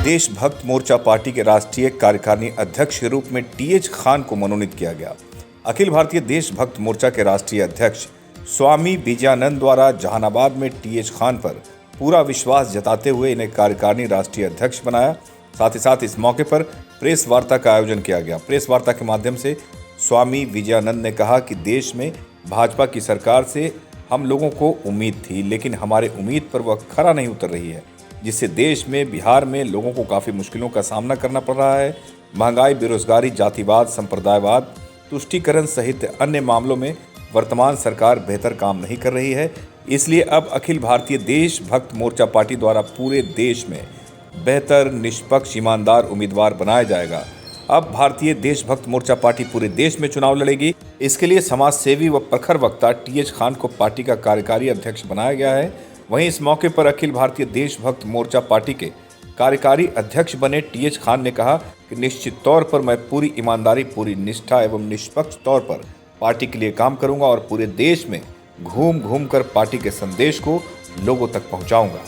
देशभक्त मोर्चा पार्टी के राष्ट्रीय कार्यकारिणी अध्यक्ष के रूप में टीएच खान को मनोनीत किया गया। अखिल भारतीय देशभक्त मोर्चा के राष्ट्रीय अध्यक्ष स्वामी विजयानंद द्वारा जहानाबाद में टीएच खान पर पूरा विश्वास जताते हुए इन्हें कार्यकारिणी राष्ट्रीय अध्यक्ष बनाया। साथ ही साथ इस मौके पर प्रेस वार्ता का आयोजन किया गया। प्रेस वार्ता के माध्यम से स्वामी विजयानंद ने कहा कि देश में भाजपा की सरकार से हम लोगों को उम्मीद थी, लेकिन हमारे उम्मीद पर वह खरा नहीं उतर रही है, जिससे देश में, बिहार में लोगों को काफ़ी मुश्किलों का सामना करना पड़ रहा है। महंगाई, बेरोजगारी, जातिवाद, संप्रदायवाद, तुष्टीकरण सहित अन्य मामलों में वर्तमान सरकार बेहतर काम नहीं कर रही है। इसलिए अब अखिल भारतीय देशभक्त मोर्चा पार्टी द्वारा पूरे देश में बेहतर, निष्पक्ष, ईमानदार उम्मीदवार बनाया जाएगा। अब भारतीय देशभक्त मोर्चा पार्टी पूरे देश में चुनाव लड़ेगी। इसके लिए समाज सेवी व प्रखर वक्ता टीएच खान को पार्टी का कार्यकारी अध्यक्ष बनाया गया है। वहीं इस मौके पर अखिल भारतीय देशभक्त मोर्चा पार्टी के कार्यकारी अध्यक्ष बने टीएच खान ने कहा कि निश्चित तौर पर मैं पूरी ईमानदारी, पूरी निष्ठा एवं निष्पक्ष तौर पर पार्टी के लिए काम करूंगा और पूरे देश में घूम घूम कर पार्टी के संदेश को लोगों तक पहुंचाऊंगा।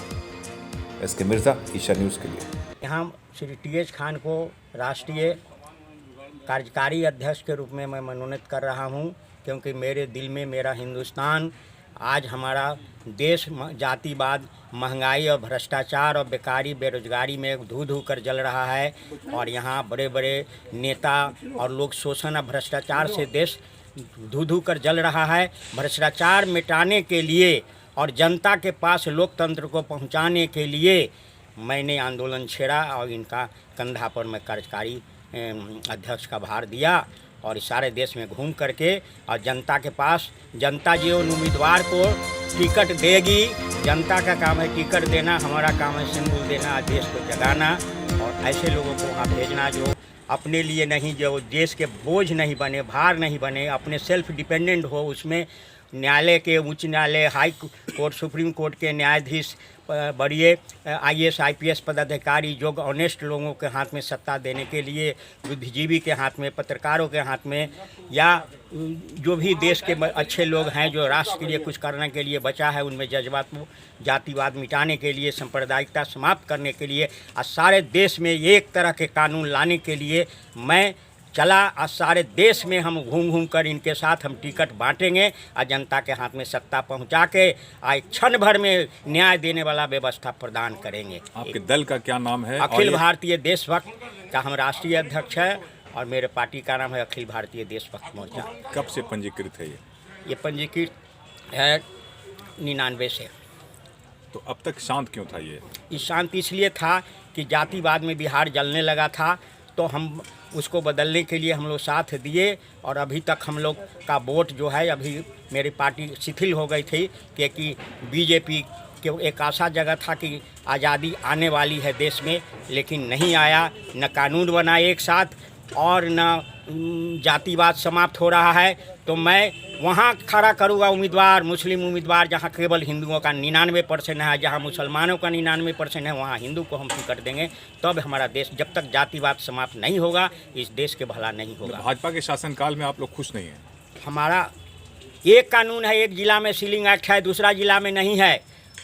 एसके मिर्जा, ईशा न्यूज़ के लिए। यहाँ श्री टीएच खान को राष्ट्रीय कार्यकारी अध्यक्ष के रूप में मैं मनोनीत कर रहा हूँ, क्योंकि मेरे दिल में मेरा हिंदुस्तान, आज हमारा देश जातिवाद, महंगाई और भ्रष्टाचार और बेकारी, बेरोजगारी में धू धू कर जल रहा है। और यहाँ बड़े बड़े नेता और लोग शोषण और भ्रष्टाचार से देश धू धू कर जल रहा है। भ्रष्टाचार मिटाने के लिए और जनता के पास लोकतंत्र को पहुँचाने के लिए मैंने आंदोलन छेड़ा और इनका कंधा पर मैं कार्यकारी अध्यक्ष का भार दिया और इस सारे देश में घूम करके और जनता के पास, जनता जो उम्मीदवार को टिकट देगी, जनता का काम है टिकट देना, हमारा काम है सिंदूर देना, देश को जगाना और ऐसे लोगों को वहाँ भेजना जो अपने लिए नहीं, जो देश के बोझ नहीं बने, भार नहीं बने, अपने सेल्फ डिपेंडेंट हो। उसमें न्यायालय के, उच्च न्यायालय, हाई कोर्ट, सुप्रीम कोर्ट के न्यायाधीश, बड़े आईएएस आईपीएस पदाधिकारी जो ऑनेस्ट लोगों के हाथ में सत्ता देने के लिए, बुद्धिजीवी के हाथ में, पत्रकारों के हाथ में, या जो भी देश के अच्छे लोग हैं जो राष्ट्र के लिए कुछ करने के लिए बचा है, उनमें जज्बात, जातिवाद मिटाने के लिए, सांप्रदायिकता समाप्त करने के लिए और सारे देश में एक तरह के कानून लाने के लिए मैं चला। और सारे देश में हम घूम घूम कर इनके साथ हम टिकट बांटेंगे और जनता के हाथ में सत्ता पहुंचा के एक क्षण भर में न्याय देने वाला व्यवस्था प्रदान करेंगे। आपके दल का क्या नाम है? अखिल भारतीय देशभक्त का हम राष्ट्रीय अध्यक्ष है और मेरे पार्टी का नाम है अखिल भारतीय देशभक्त मोर्चा। कब से पंजीकृत है ये पंजीकृत है 99 से। तो अब तक शांत क्यों था? ये शांत इसलिए था कि जातिवाद में बिहार जलने लगा था, तो हम उसको बदलने के लिए हम लोग साथ दिए और अभी तक हम लोग का वोट जो है, अभी मेरी पार्टी शिथिल हो गई थी क्योंकि बीजेपी के एक आशा जगह था कि आज़ादी आने वाली है देश में, लेकिन नहीं आया। न कानून बना एक साथ और न जातिवाद समाप्त हो रहा है। तो मैं वहाँ खड़ा करूँगा उम्मीदवार, मुस्लिम उम्मीदवार, जहाँ केवल हिंदुओं का 99% है, जहाँ मुसलमानों का 99% है, वहाँ हिंदू को हम टिकट देंगे। तब हमारा देश, जब तक जातिवाद समाप्त नहीं होगा, इस देश के भला नहीं होगा। भाजपा के शासनकाल में आप लोग खुश नहीं हैं? हमारा एक कानून है, एक जिला में सीलिंग एक्ट है, दूसरा जिला में नहीं है।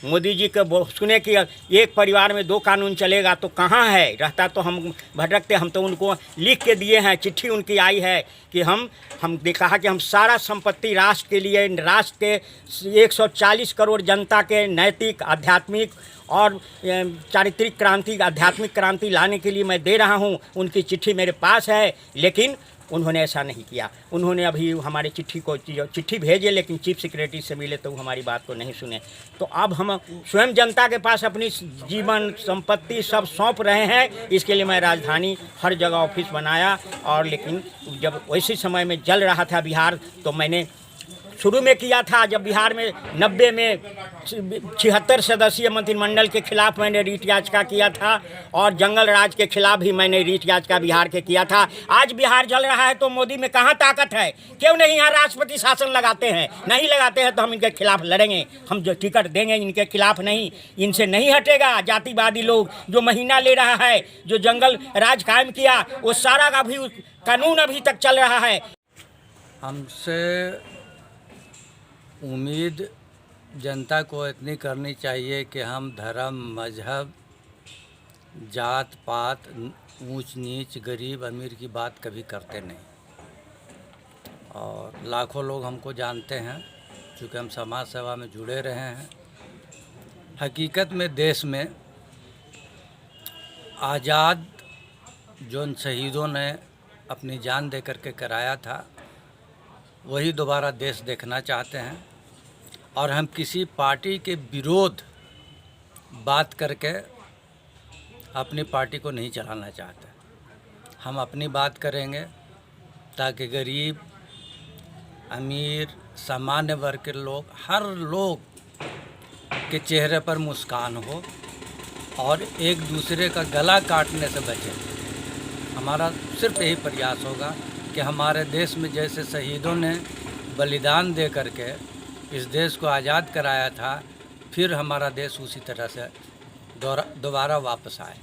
मोदी जी के सुने कि एक परिवार में 2 कानून चलेगा, तो कहाँ है? रहता तो हम भटकते। हम तो उनको लिख के दिए हैं, चिट्ठी उनकी आई है कि हमने कहा कि हम सारा संपत्ति राष्ट्र के लिए, राष्ट्र के 140 करोड़ जनता के नैतिक, आध्यात्मिक और चारित्रिक क्रांति, आध्यात्मिक क्रांति लाने के लिए मैं दे रहा हूँ। उनकी चिट्ठी मेरे पास है, लेकिन उन्होंने ऐसा नहीं किया। उन्होंने अभी हमारे चिट्ठी भेजे, लेकिन चीफ सेक्रेटरी से मिले तो हमारी बात को नहीं सुने। तो अब हम स्वयं जनता के पास अपनी जीवन, संपत्ति सब सौंप रहे हैं। इसके लिए मैं राजधानी हर जगह ऑफिस बनाया और लेकिन जब वैसे समय में जल रहा था बिहार, तो मैंने शुरू में किया था, जब बिहार में 90 में 76 सदस्यीय मंत्रिमंडल के खिलाफ मैंने रीट याचिका किया था और जंगल राज के खिलाफ भी मैंने रीट याचिका बिहार के किया था। आज बिहार जल रहा है तो मोदी में कहाँ ताकत है? क्यों नहीं यहाँ राष्ट्रपति शासन लगाते हैं? नहीं लगाते हैं तो हम इनके खिलाफ लड़ेंगे, हम जो टिकट देंगे इनके खिलाफ नहीं, इनसे नहीं हटेगा। जातिवादी लोग जो महीना ले रहा है, जो जंगल राज कायम किया, वो सारा का भी कानून अभी तक चल रहा है। हमसे उम्मीद जनता को इतनी करनी चाहिए कि हम धर्म, मजहब जात पात, ऊंच नीच, गरीब अमीर की बात कभी करते नहीं। और लाखों लोग हमको जानते हैं, चूँकि हम समाज सेवा में जुड़े रहे हैं। हकीकत में देश में आज़ाद जो शहीदों ने अपनी जान दे करके कराया था, वही दोबारा देश देखना चाहते हैं। और हम किसी पार्टी के विरोध बात करके अपनी पार्टी को नहीं चलाना चाहते। हम अपनी बात करेंगे ताकि गरीब, अमीर, सामान्य वर्ग के लोग, हर लोग के चेहरे पर मुस्कान हो और एक दूसरे का गला काटने से बचे। हमारा सिर्फ यही प्रयास होगा कि हमारे देश में जैसे शहीदों ने बलिदान दे करके इस देश को आज़ाद कराया था, फिर हमारा देश उसी तरह से दोबारा वापस आए।